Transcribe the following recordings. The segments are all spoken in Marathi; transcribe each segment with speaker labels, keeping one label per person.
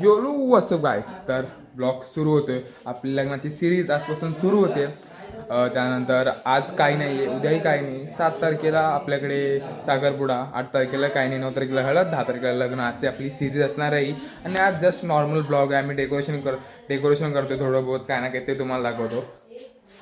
Speaker 1: योलू व्हॉट्सअप गाईज. तर ब्लॉग सुरू होतोय. आपली लग्नाची सिरीज आजपासून सुरू होते. त्यानंतर आज काही नाही आहे, उद्याही काही नाही. 7 तारखेला आपल्याकडे साखरपुडा, 8 तारखेला काही नाही, 9 तारखेला हळद, 10 तारखेला लग्न असते. आपली सिरीज असणार आहे. आणि आज जस्ट नॉर्मल ब्लॉग आहे. आम्ही डेकोरेशन करतो थोडं बहुत, काय ना काय ते तुम्हाला दाखवतो.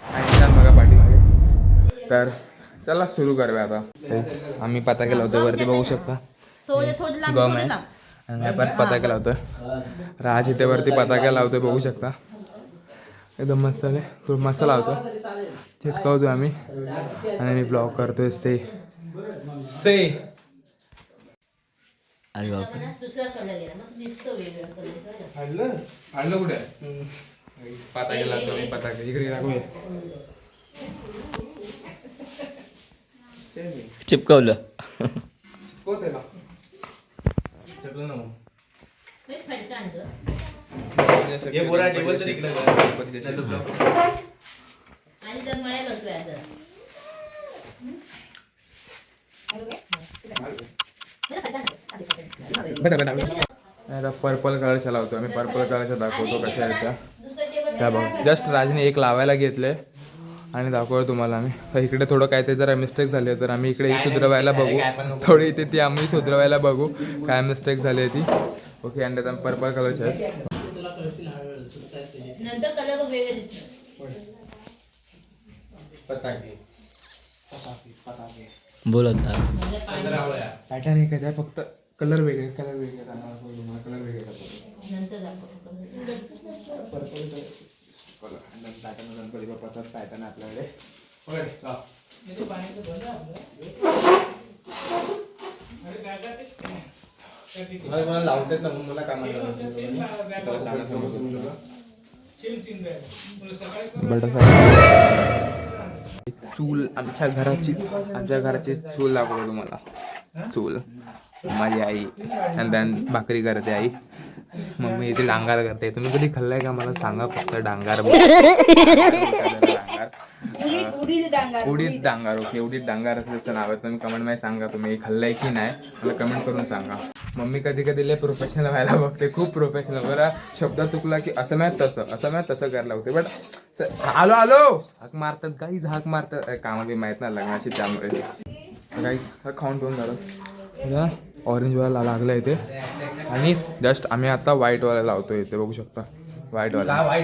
Speaker 1: आणि छान बघा पाठीमागे. तर चला सुरू करूया आता. आम्ही पताके लावतो वरती, बघू शकता गम आहे. आणि आपण पताके लावतोय. राज इथे वरती पताके लावतोय, बघू शकता. एकदम मस्त आहे. थोडं मस्त लावतो, चिटकावतो आम्ही. आणि मी ब्लॉग करतोय से
Speaker 2: अरे बाप
Speaker 1: हाडलं कुठे पताके लावतो मी. पताके इकडे दाखवूया.
Speaker 2: चिपकवलं.
Speaker 1: पर्पल कलरच्या लावतो आम्ही. पर्पल कलरच्या दाखवतो कशा आहेत त्या बघा. जस्ट राजने एक लावायला घेतले आणि दाखवतो तुम्हाला आम्ही. तर इकडे थोडं काय ते जरा मिस्टेक झाली तर आम्ही इकडे सुधरवायला बघू. थोडी इथे ती आम्ही सुधरवायला बघू काय मिस्टेक झाली आहे ती. ओके. आणि आता पर्पल कलरचे आहे.
Speaker 2: बोल
Speaker 1: पॅटर्न एक आहे, फक्त कलर वेगळे. कलर वेगळे कलर वेगळे पॅटर्न. गणपती बाप्पाचाच पॅटर्न आहे आपल्याकडे.
Speaker 3: मला लावतात ना, मला कामाला
Speaker 1: चूल आमच्या घराची चूल दाखवतो तुम्हाला. चूल माझी आई. आणि त्यान भाकरी करते आई. मम्मी इथे डांगार करते. तुम्ही कधी खाल्लाय का मला सांगा फक्त. डांगार उडीद डांगार. ओके. उडीद डांगार असं नाव आहे. तुम्ही कमेंटमध्ये सांगा तुम्ही खाल्लाय की नाही, मला कमेंट करून सांगा. मम्मी कधी कधी लय प्रोफेशनल व्हायला बघते, खूप प्रोफेशनल. बरं शब्द चुकला की असं नाही तसं करायला होते. बट आलो हाक मारतात काहीच, हाक मारतात. कामाला बी माहीत नाही लग्नाची, त्यामुळे काहीच खाऊन ठेवून झालं. ऑरेंजवाला लागला इथे. आणि जस्ट आम्ही आता व्हाईटवाला लावतो इथे, बघू शकता. व्हाईटवाला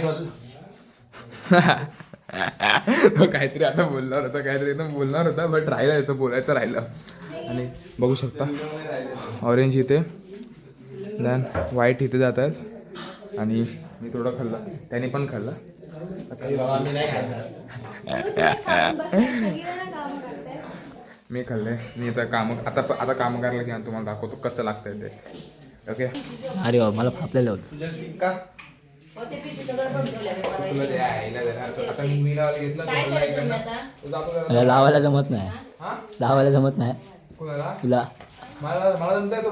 Speaker 1: तो काहीतरी आता बोलणार होता बट राहिला येतो, बोलायचं राहिलं. आणि बघू शकता ऑरेंज इथे, देन व्हाईट इथे जात आहेत. आणि मी थोडं खाल्लं, त्याने पण खाल्लं. मी खाल्ले. मी आता काम करायला की तुम्हाला दाखवतो कसं लागतंय ते. ओके.
Speaker 2: अरे बाबा मला फापलेलं होतं. लावायला जमत नाही. तुला
Speaker 1: मला जमतंय. तो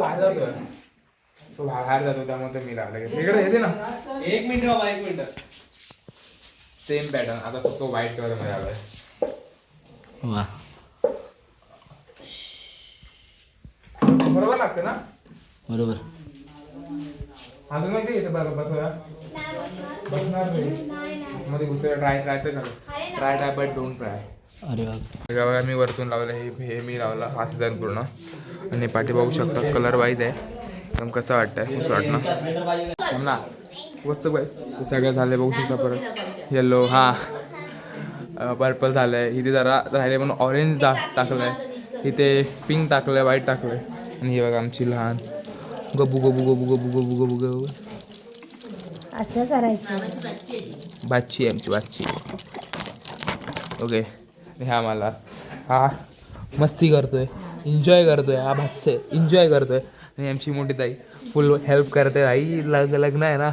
Speaker 1: बाहेर जातो त्यामुळे मी लावला. इकडे येते ना.
Speaker 3: एक मिनिट.
Speaker 1: Same pattern. आता फक्त व्हाईट कलर मध्ये आलाय.
Speaker 2: वा
Speaker 1: बरोबर लागतं ना.
Speaker 2: बरोबर.
Speaker 1: अजून माहिती येतं बसवायला. बसणार मध्ये घुसल्या. ट्राय तर झालं. Try but don't try.
Speaker 2: अरे
Speaker 1: बाबा मी वरतून लावलं. हे मी लावला 5,000 पूर्ण. आणि पाठी बघू शकता कलर वाईज आहे. एकदम कसं वाटतंय, कसं वाटणं ना. वरचं बाई सगळं झालं बघू शकता. परत येल्लो, पर्पल झालंय. इथे जरा राहिले म्हणून ऑरेंज टाकलंय. इथे पिंक टाकलंय, व्हाईट टाकलंय. आणि हे बघा आमची लहान गबू
Speaker 4: असं करायचं.
Speaker 1: बाची आहे आमची बाची. ओके. हा मस्ती करतोय, एन्जॉय करतोय. हा भातसे एन्जॉय करतोय. आणि आमची मोठी ताई फुल हेल्प करते. आई लग्न आहे ना,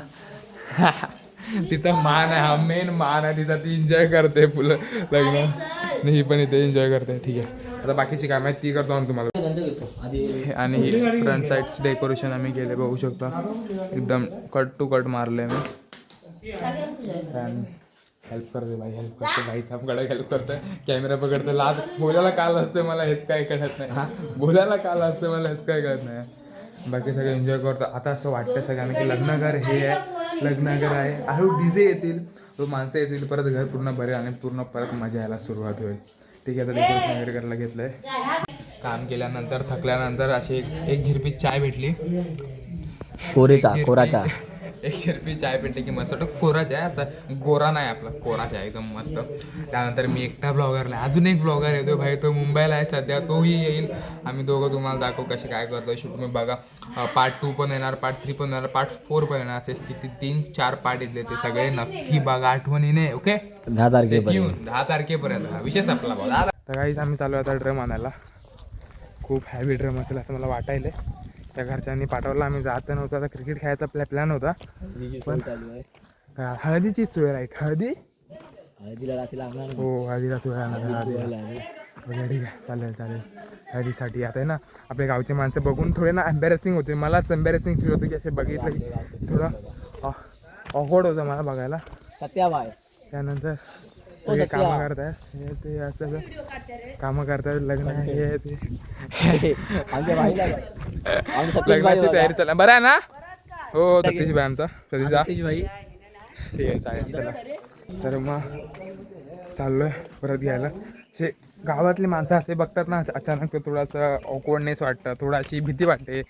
Speaker 1: तिचा मान आहे, हा मेन मान आहे तिचा. ती एन्जॉय करते फुल लग्न. आणि ही पण इथे एन्जॉय करते. ठीक आहे. आता बाकीची कामं आहेत ती करतो आम्ही तुम्हाला. आणि फ्रंट साईडचे डेकोरेशन आम्ही केले, बघू शकता. एकदम कट टू कट मारले मी. हेल्प करते भाई सबकडे हेल्प करतोय. कॅमेरा पकडतो. बोलायला काल असते मला हेच काय कळत नाही. बोलायला काल असते मला हेच काय कळत नाही. बाकी सगळे एन्जॉय करतो. आता असं वाटतं सगळ्यांना की लग्नघर हे आहे, लग्नघर आहे. हळू डीजे येतील, तो माणसं येतील, परत घर पूर्ण भरेल आणि पूर्ण परत मजा यायला सुरुवात होईल. ठीक आहे, आता डेकोरेशन वगैरे करायला घेतलंय. काम केल्यानंतर थकल्यानंतर अशी एक झिरपी चाय भेटली.
Speaker 2: कोरा चहा.
Speaker 1: एक झिरपी चाय भेटली की मस्त वाटतं. कोरा चाय, आता गोरा नाही आपला, कोरा चाय एकदम मस्त. त्यानंतर मी एकटा ब्लॉगरला, अजून एक ब्लॉगर येतो भाई, तो मुंबईला आहे सध्या, तोही येईल. आम्ही दोघं तुम्हाला दाखवू कसे काय करतो शूट. तुम्ही बघा, पार्ट 2 पण येणार, पार्ट 3 पण येणार, पार्ट 4 पण येणार. असे किती 3-4 पार्ट येतले, ते सगळे नक्की बघा आठवणीने. ओके,
Speaker 2: 10 तारखेपर्यंत.
Speaker 1: 10 तारखेपर्यंत विशेष आपला बघा. तर काहीच आम्ही चालू आता ड्रम आणायला. खूप हॅवी ड्रम असेल असं मला वाटायलं. त्या घरच्यांनी पाठवलं, आम्ही जात नव्हतो. आता क्रिकेट खेळायचा प्लॅन होता, पण हळदीची सोय. राईट, हळदी. हो, हळदीला सोय ठीक आहे, चालेल. हळदीसाठी आता आहे ना, आपल्या गावचे माणसं बघून थोडे ना एम्बॅरेसिंग होते. मलाच एम्बॅरेसिंग फील होतं की असे बघितलं की थोडं ऑकवर्ड होतं मला बघायला. त्यानंतर सगळे कामं करताय, हे ते असं कामं करतायत, लग्न हे ते लग्नाची तयारी चालू. बरं आहे ना? हो, सतीश भाई आमचा, सतीश भाई. ठीक आहे, चालेल, चला. तर मग चाललोय परत घ्यायला. असे गावातली माणसं असे बघतात ना, अचानक तर थोडासा ऑकवर्डनेस वाटतं, थोडाशी भीती वाटते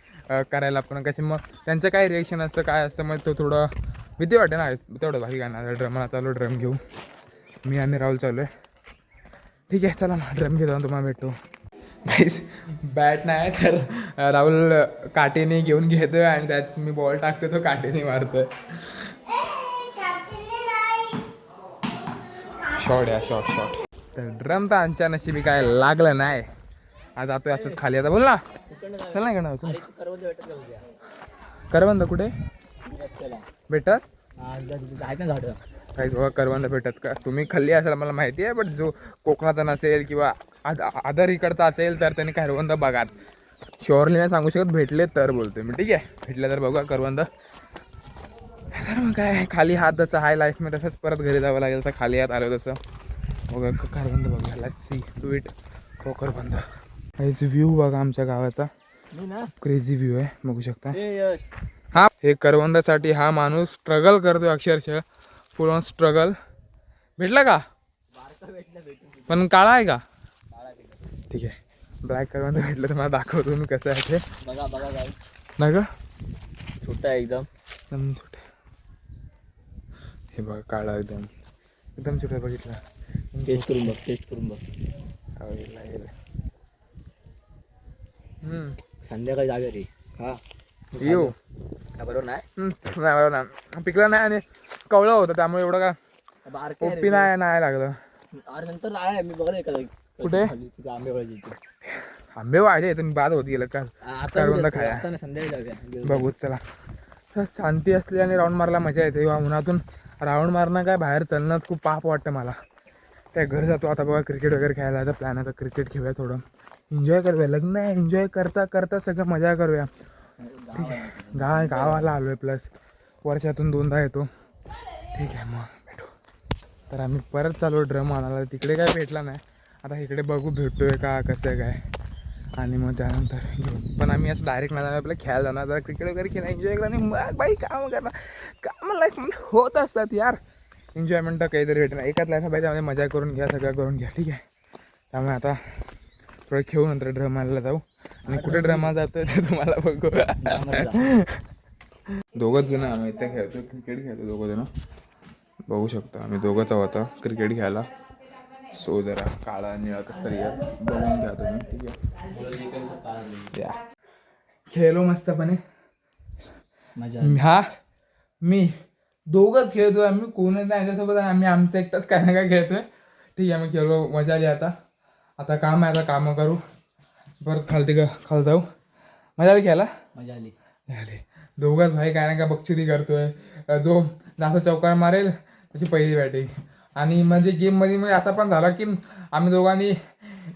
Speaker 1: करायला. पण कसे मग त्यांचं काय रिएक्शन असतं, काय असतं, मग तो थोडं भीती वाटते ना. तेवढं बाकी काय ना, ड्रमला चालू, ड्रम घेऊ. मी आणि राहुल चालू आहे. ठीक आहे, चला ना, ड्रम घेतो तुम्हाला भेटतो. गाईस, बॅट नाही तर राहुल काठीने घेऊन घेतोय आणि त्याच मी बॉल टाकतो, तो काठीने मारतोय. शॉर्ट. तर ड्रम तर आमच्या नशिबी काय लागलं नाही. आज जातोय असंच खाली. आता बोल ना, चल नाही करणार. करवंद कुठे भेटत? काहीच बघा, करवंद भेटत का? तुम्ही खाल्ली असेल मला माहिती आहे, बट जो कोकणाचा नसेल किंवा अदर इकडचा असेल तर त्यांनी करवंद बघा. शुअरली नाही सांगू शकत, भेटले तर बोलतोय मी. ठीक आहे, भेटले तर बघा करवंद. तर मग काय, खाली हात जसं हाय लाईफमध्ये तसंच परत घरी जावं लागेल. तर खाली हात आलो तसं बघा करवंद बघा. Let's see do it for करवंद. काहीच व्ह्यू बघा आमच्या गावाचा, क्रेझी व्ह्यू आहे, बघू शकता. हा, हे करवंदासाठी हा माणूस स्ट्रगल करतोय, अक्षरशः फुल ऑन स्ट्रगल. भेटला का? पण काळा आहे का? ठीक आहे, ब्लॅक करवंद भेटलं तर मला दाखवतो मी कसं आहे ते. ना ग,
Speaker 2: छोटा आहे एकदम
Speaker 1: छोटे. हे बघा, काळा एकदम छोटा. बघितला,
Speaker 2: टेस्ट करून बघ. संध्याकाळी जागा रे का
Speaker 1: येऊ.
Speaker 2: बरोबर नाही.
Speaker 1: बरोबर ना, पिकला नाही आणि कवळं होतं, त्यामुळे एवढं काय पोपी नाही लागलं.
Speaker 2: अरे नंतर आहे, मी बघा एखादा
Speaker 1: कुठे
Speaker 2: आंबे वळायचे
Speaker 1: आंबे वाढे तुम्ही बाद होती गेलं का करवंद खाया.
Speaker 2: संध्याकाळी जाऊया.
Speaker 1: बघू चला. तर शांती असली आणि राऊंड मारला मजा येते. उन्हातून राऊंड मारणं काय, बाहेर चालणं खूप पाप वाटतं मला. त्या घर जातो आता बघा, क्रिकेट वगैरे खेळायला. आता प्लॅन आहे, तर क्रिकेट खेळूया, थोडं एन्जॉय करूया. लग्न आहे, एन्जॉय करता सगळं मजा करूया. ठीक आहे, गावाला आलो आहे, प्लस वर्षातून 2दा येतो. ठीक आहे, मग भेटू. तर आम्ही परत चालू ड्रम आणायला. तिकडे काय भेटला नाही, आता इकडे बघू भेटतोय का कसं आहे काय, आणि मग त्यानंतर घेऊ. पण आम्ही असं डायरेक्ट नाही जाणार, आपल्याला खेळायला जाणार, जरा क्रिकेट वगैरे खेळा, एन्जॉय करा. आणि मग बाई कामं करणार, कामं लाईफमध्ये होत असतात यार. एन्जॉयमेंट तर काहीतरी भेटणार, एकाच लाईफ आहे, त्यामध्ये मजा करून घ्या, सगळं करून घ्या. ठीक आहे, त्यामुळे आता थोडं खेळू, नंतर ड्रम आणायला जाऊ. आणि कुठे ड्रामा जातोय ते तुम्हाला बघू. दोघंच जण आम्ही इथे खेळतो, क्रिकेट खेळतो दोघं जण. बघू शकतो आम्ही दोघंच आहोत क्रिकेट घ्यायला. सो जरा काळा निळा कसं तरी बघून घ्या तुम्ही. ठीक आहे, या खेळलो मस्तपणे. हा, मी दोघंच खेळतोय, आम्ही कोणच नाही याच्यासोबत, आम्ही आमचं एकटाच काय ना काय खेळतोय. ठीक आहे, आम्ही खेळलो, मजा आली. आता काम आहे, आता कामं करू, परत खाली जाऊ. मजा आली खेळायला, मजा आली. दोघंच भाई काय ना काय बकचुरी करतोय. जो जास्त चौकार मारेल त्याची पहिली बॅटिंग. आणि म्हणजे गेममध्ये म्हणजे असा पण झाला की आम्ही दोघांनी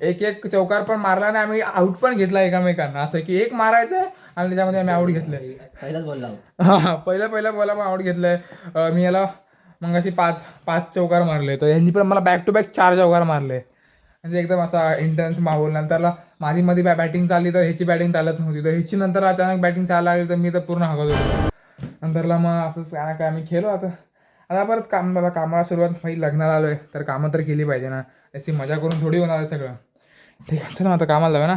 Speaker 1: एक चौकार पण मारला नाही, आम्ही आऊट पण घेतला एकमेकांना. असं की एक मारायचं आणि त्याच्यामध्ये आम्ही आऊट घेतलंय.
Speaker 2: पहिलाच बोलला.
Speaker 1: हां, पहिला बॉला पण आऊट घेतलंय. मी याला मग अशी 5 चौकार मारले, तर यांनी पण मला बॅक टू बॅक 4 चौकार मारले. म्हणजे एकदम असा इंटेन्स माहोल. नंतरला माझी मध्ये बॅटिंग चालली तर ह्याची बॅटिंग चालत नव्हती, तर ह्याची नंतर अचानक बॅटिंग चालायला लागली तर मी तर पूर्ण हगत होतो. नंतरला मग असंच काय ना काय आम्ही खेळलो. आता परत कामाला सुरुवात पाहिजे. लग्नाला आलोय तर कामं तर केली पाहिजे ना, त्याची मजा करून थोडी होणार आहे सगळं. ठीक आहे, चला आता कामाला जाऊया ना.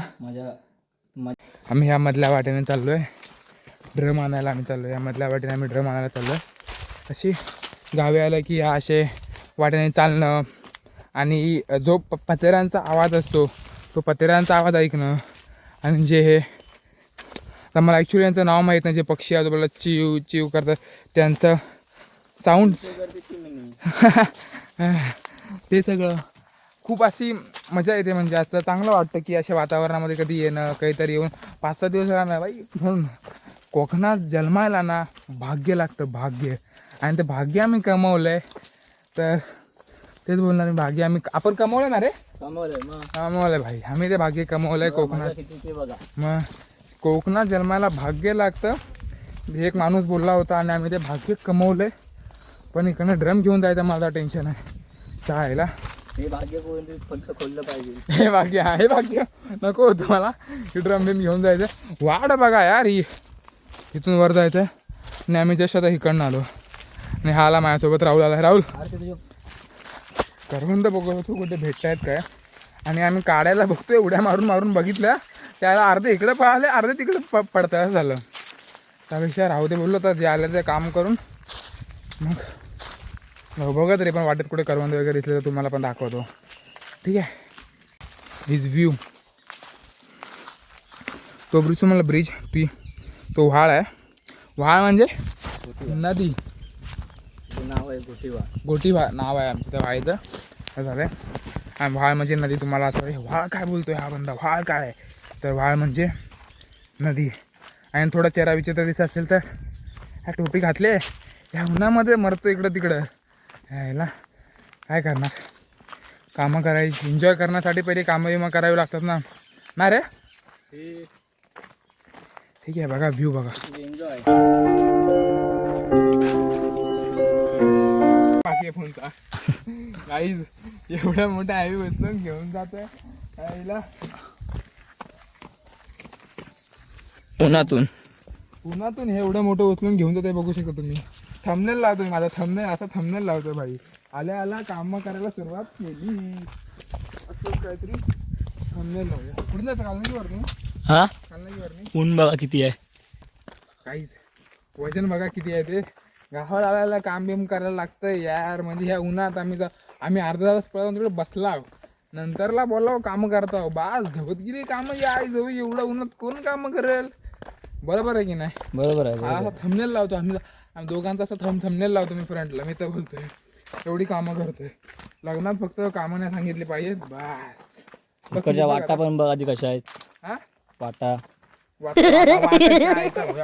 Speaker 1: आम्ही ह्या मधल्या वाटेने चाललोय ड्रम आणायला. आम्ही चाललो या मधल्या वाटेने, आम्ही ड्रम आणायला चाललोय. अशी गावी आलं की ह्या असे वाटेने चालणं आणि जो पतेऱ्यांचा आवाज असतो तो पतेऱ्यांचा आवाज ऐकणं. आणि जे हे तर मला ॲक्च्युली यांचं नाव माहीत नाही, जे पक्षी आजूबाजूला चिव चिव करतात त्यांचं साऊंड ते सगळं खूप अशी मजा येते. म्हणजे असं चांगलं वाटतं की अशा वातावरणामध्ये कधी येणं, काहीतरी येऊन 5-6 दिवस राहणं. बाई म्हणून कोकणात जन्मायला ना भाग्य लागतं, भाग्य. आणि ते भाग्य आम्ही कमवलं आहे. तर तेच बोलणार मी, भाग्य आपण कमवलं ना रे, कमवलं भाई. आम्ही ते भाग्य कमवलं आहे कोकणात. मग कोकणात जन्मायला भाग्य लागतं हे एक माणूस बोलला होता आणि आम्ही ते भाग्य कमवलं आहे. पण इकडनं ड्रम घेऊन जायचं मला टेन्शन आहे चायला.
Speaker 2: हे भाग्य फक्त खोललं पाहिजे.
Speaker 1: हे भाग्य नको होतं मला. ड्रम बिम घेऊन जायचं. वाढ बघा यार, ही इथून वर जायचं आणि आम्ही जस्ट आता इकडनं आलो. आणि हा आला माझ्यासोबत, राहुल आला. राहुल करवंद बघतो तू कुठे भेटतायत काय. आणि आम्ही काढायला बघतोय, उड्या मारून मारून बघितल्या, त्याला अर्धे इकडे पळाले अर्धे तिकडे पडतं झालं. त्यापेक्षा राहू दे बोललो, तर जे आलं ते काम करून मग बघा तरी पण वाटेत कुठे करवंद वगैरे दिसले तर तुम्हाला पण दाखवतो. ठीक आहे. हिज व्ह्यू तो ब्रिज, तुम्हाला ब्रिज तो व्हाळ आहे. व्हाळ म्हणजे नदी,
Speaker 2: नाव आहे
Speaker 1: गोटीव्हा नाव आहे आमचं त्या व्हाळीचं. काय झालं आणि व्हाळ म्हणजे नदी. तुम्हाला आता व्हाळ काय बोलतोय हा बंदा, व्हाळ काय आहे तर व्हाळ म्हणजे नदी. आणि थोडा चेहरा विचित्र दिसत असेल तर ह्या टोपी घातले, ह्या उन्हामध्ये मरतो इकडं तिकडं. ह्याला काय करणार, कामं करायची, एन्जॉय करण्यासाठी पहिले कामं विमा करावी लागतात ना रे. ठीक आहे, बघा व्ह्यू बघा.
Speaker 2: एन्जॉय
Speaker 1: बाकी फोनचा काहीच एवढ्या मोठ्या हायवे उचलून घेऊन जातोय यायला उन्हातून. हे एवढं मोठं उचलून घेऊन जातोय, बघू शकता तुम्ही. थंबनेल लावतोय माझा, असा थंबनेल लावतोय भाई. आल्या कामं करायला सुरुवात केली असं काहीतरी थंबनेल लावूया. कुठून जायचं कालनाकीवर तुम्ही? कालनाकीवर
Speaker 2: ऊन बघा किती आहे.
Speaker 1: काहीच वजन बघा किती आहे ते. गावाला आल्याला काम बिम करायला लागतं यार. म्हणजे ह्या उन्हात आम्ही अर्धा तास पळून तिकडे बसला, नंतरला बोलाव कामं करता बास धवत गेली कामं. या जवळ एवढं उन्हात कोण कामं करेल. बरोबर आहे की नाही?
Speaker 2: बरोबर आहे.
Speaker 1: असा थंबनेल लावतो आम्ही दोघांचा, असा थंबनेल लावतो मी फ्रंटला. मी तर बोलतोय एवढी कामं करतोय. लग्नात फक्त कामं नाही सांगितली पाहिजे बास.
Speaker 2: इकडच्या वाटा पण बघा आधी कशा आहेत.
Speaker 1: हा
Speaker 2: वाटा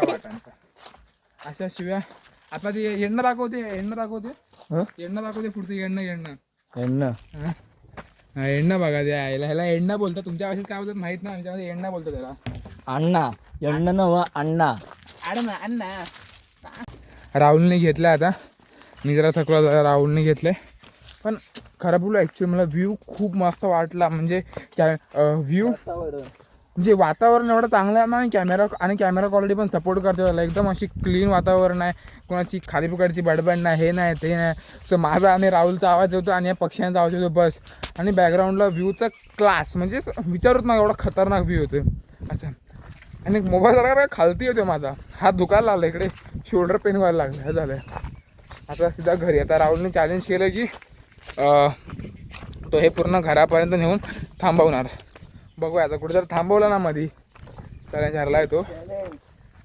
Speaker 1: वाटांचा अशा शिव्या. आता ते एण्णं दाखवते पुढचं एण्णं बघा ते ह्याला एण्णं बोलतात. तुमच्या भाषेत काय बोलतात माहित नाही, आमच्यामध्ये एण्णं बोलतात त्याला.
Speaker 2: अण्णा एण्णा नव्ह अण्णा.
Speaker 1: अण्णा. राहुलने घेतलं आता, मी जरा थकलो, राहुलने घेतलंय. पण खरं बोलू ॲक्च्युली मला व्ह्यू खूप मस्त वाटला. म्हणजे व्ह्यू म्हणजे वातावरण एवढं चांगलं आहे ना. आणि कॅमेरा क्वालिटी पण सपोर्ट करते त्याला. एकदम अशी क्लीन वातावरण आहे, कोणाची खाली पुकारची बडबड नाही, हे नाही ते नाही. तर माझा आणि राहुलचा आवाज येतो आणि या पक्ष्यांचा आवाज येतो बस. आणि बॅकग्राऊंडला व्ह्यूचा क्लास म्हणजे विचारूच मग एवढा खतरनाक व्ह्यू होतो असं. आणि मोबाईल जरा खालती होतो माझा, हात दुखायला लागला, इकडे शोल्डर पेन व्हायला लागलं. हे झालं आता सीधा घरी. आता राहुलने चॅलेंज केलं की तो हे पूर्ण घरापर्यंत नेऊन थांबवणार. बघूया आता कुठे जर थांबवला ना मधी चॅलेंज हरला आहे तो,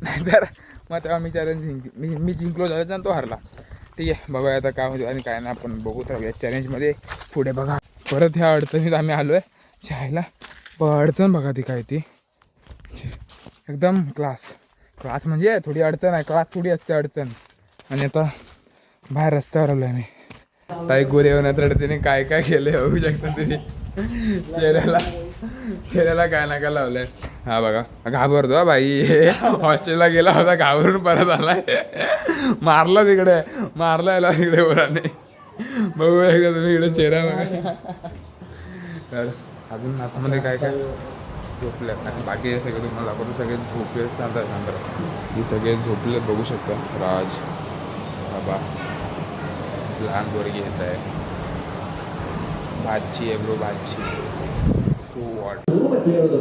Speaker 1: नाहीतर मग तेव्हा मी चॅलेंज मी जिंकलो झालं आणि तो हरला. ठीक आहे, बघूया आता काय होतं आणि काय नाही. आपण बघूत राहूया चॅलेंजमध्ये पुढे. बघा परत ह्या अडचणीत आम्ही आलो आहे शाळेला. अडचण बघा ती काय ती एकदम क्लास म्हणजे थोडी अडचण आहे, क्लास थोडी असते अडचण. आणि आता बाहेर रस्त्यावर आलो आहे मी. ताई गोरे होण्याच्या अडचणी काय केलं होऊ शकतं तिने. चेहऱ्याला काय नका लावलंय. हा बघा घाबरतो हा बाई. हॉस्टेलला गेला होता, घाबरून परत आलाय. मारला याला तिकडे वराने. बघू एकदा तुम्ही इकडे चेहरा बघा. तर अजून आतमध्ये काय काय झोपले आणि बाकी हे सगळे तुम्हाला दाखवतो. सगळे झोपले चालतात नंतर हे सगळे झोपले बघू शकता. राज बाबा लहान पोरगी येत आहे. भाची आहे ब्रो भाची. सो वॉट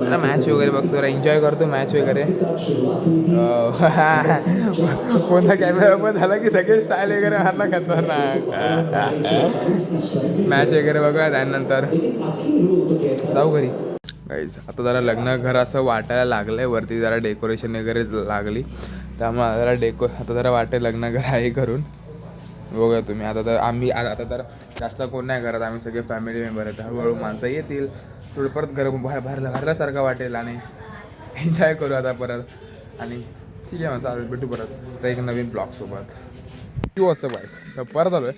Speaker 1: आता मॅच वगैरे बघतो जरा एन्जॉय करतो मॅच वगैरे. कोणता कॅमेरा पण झाला की सगळे स्टाईल वगैरे मारणं खतरनाक. मॅच वगैरे बघूया त्यानंतर जाऊ घरी. गाईज आता जरा लग्न घर असं वाटायला लागलं आहे. वरती जरा डेकोरेशन वगैरे लागली त्यामुळे जरा आता जरा वाटेल लग्न घर आहे करून. बघा तुम्ही आता तर आम्ही आता तर जास्त कोण नाही करत. आम्ही सगळे फॅमिली मेंबर आहेत. हळूहळू माणसं येतील थोडं परत घर भरल्यासारखं वाटेल आणि एन्जॉय करू आता परत. आणि ठीक आहे मग चालेल भेटू परत तर एक नवीन ब्लॉगसोबत. व्हॉट्सअप आहे तर परत आलो आहे.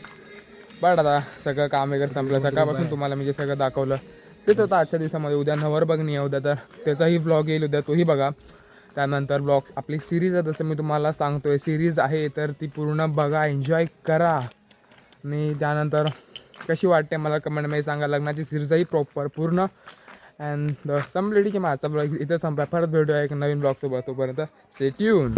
Speaker 1: बट आता सगळं काम वगैरे संपलं. सकाळपासून तुम्हाला मी जे सगळं दाखवलं तेच होतं आजच्या दिवसामध्ये. उद्या नवर बघणी आहे उद्या तर त्याचाही ब्लॉग येईल उद्या तोही बघा. त्यानंतर ब्लॉग आपली सिरीज आहे जसं मी तुम्हाला सांगतो आहे सिरीज आहे तर ती पूर्ण बघा एन्जॉय करा. आणि त्यानंतर कशी वाटते मला कमेंटमध्ये सांगा. लग्नाची सिरीजही प्रॉपर पूर्ण अँड संपली. ठीक आहे माझा ब्लॉग इथं संपला. परत भेटूया एक नवीन ब्लॉग सोबत. तोपर्यंत स्टे ट्यून.